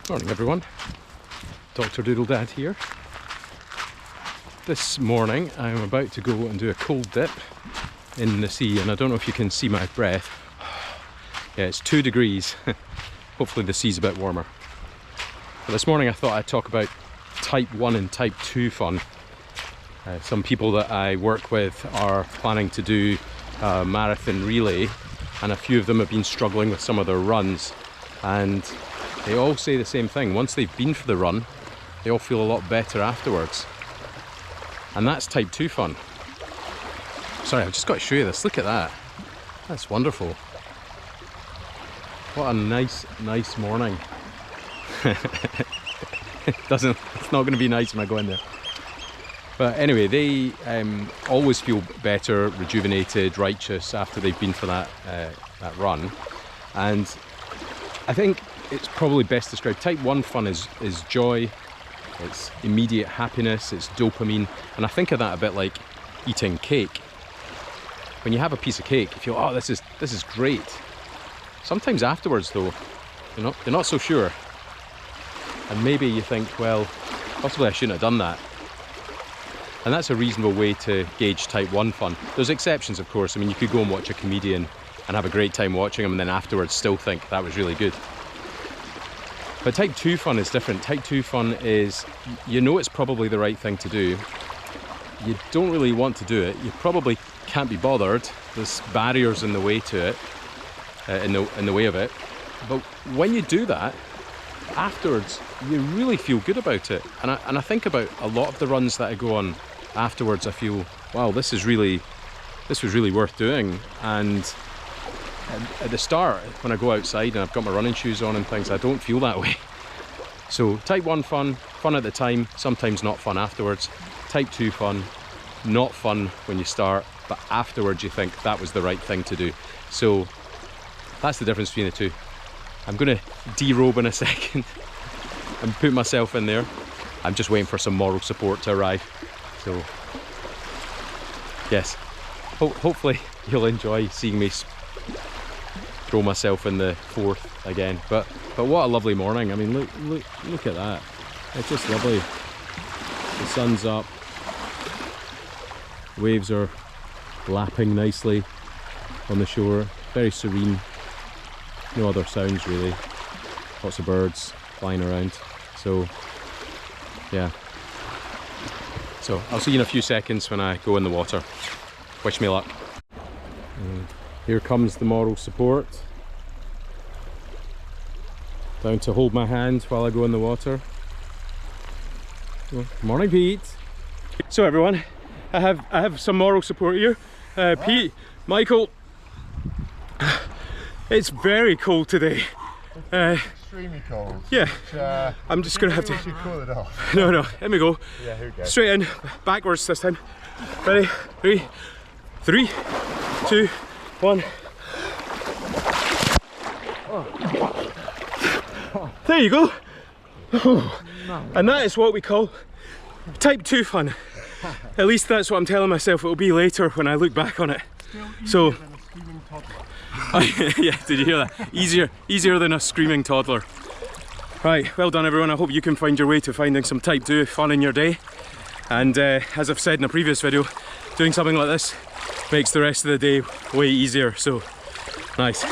Morning everyone, Dr. Doodle Dad here. This morning I'm about to go and do a cold dip in the sea, and I don't know if you can see my breath. Yeah, it's 2 degrees. Hopefully the sea's a bit warmer. But this morning I thought I'd talk about type 1 and type 2 fun. Some people that I work with are planning to do a marathon relay, and a few of them have been struggling with some of their runs, and they all say the same thing. Once they've been for the run, they all feel a lot better afterwards. And that's type 2 fun. Sorry, I've just got to show you this. Look at that. That's wonderful. What a nice morning. It's not going to be nice when I go in there. But anyway, they always feel better, rejuvenated, righteous after they've been for that run. And I think it's probably best described. Type 1 fun is joy, it's immediate happiness, it's dopamine. And I think of that a bit like eating cake. When you have a piece of cake, you feel, oh, this is great. Sometimes afterwards though, you're not so sure. And maybe you think, well, possibly I shouldn't have done that. And that's a reasonable way to gauge type 1 fun. There's exceptions, of course. I mean, you could go and watch a comedian and have a great time watching him, and then afterwards still think that was really good. But type 2 fun is different. Type 2 fun is, you know it's probably the right thing to do. You don't really want to do it. You probably can't be bothered. There's barriers in the way to it, in the way of it. But when you do that, afterwards, you really feel good about it. And I think about a lot of the runs that I go on afterwards. I feel, wow, this was really worth doing. And at the start, when I go outside and I've got my running shoes on and things, I don't feel that way. So type 1 fun at the time, sometimes not fun afterwards. Type 2 fun, not fun when you start, but afterwards you think that was the right thing to do. So that's the difference between the two. I'm going to derobe in a second and put myself in there. I'm just waiting for some moral support to arrive. So yes, hopefully you'll enjoy seeing me throw myself in the fourth again. But what a lovely morning. I mean, look at that. It's just lovely. The sun's up. Waves are lapping nicely on the shore. Very serene. No other sounds really. Lots of birds flying around. So yeah. So I'll see you in a few seconds when I go in the water. Wish me luck. Here comes the moral support. Down to hold my hand while I go in the water. Well, morning, Pete. So everyone, I have some moral support here. Pete, Michael. It's very cold today. Extremely cold. Yeah. Which, I'm just gonna have to cool it off. No, here we go. Yeah, here we go. Straight in, backwards this time. Ready? 3, 2, 1. There you go. Oh. And that is what we call type 2 fun. At least that's what I'm telling myself it will be later when I look back on it. So yeah, did you hear that? Easier than a screaming toddler. Right, well done everyone. I hope you can find your way to finding some type 2 fun in your day. And as I've said in a previous video, doing something like this makes the rest of the day way easier. So nice.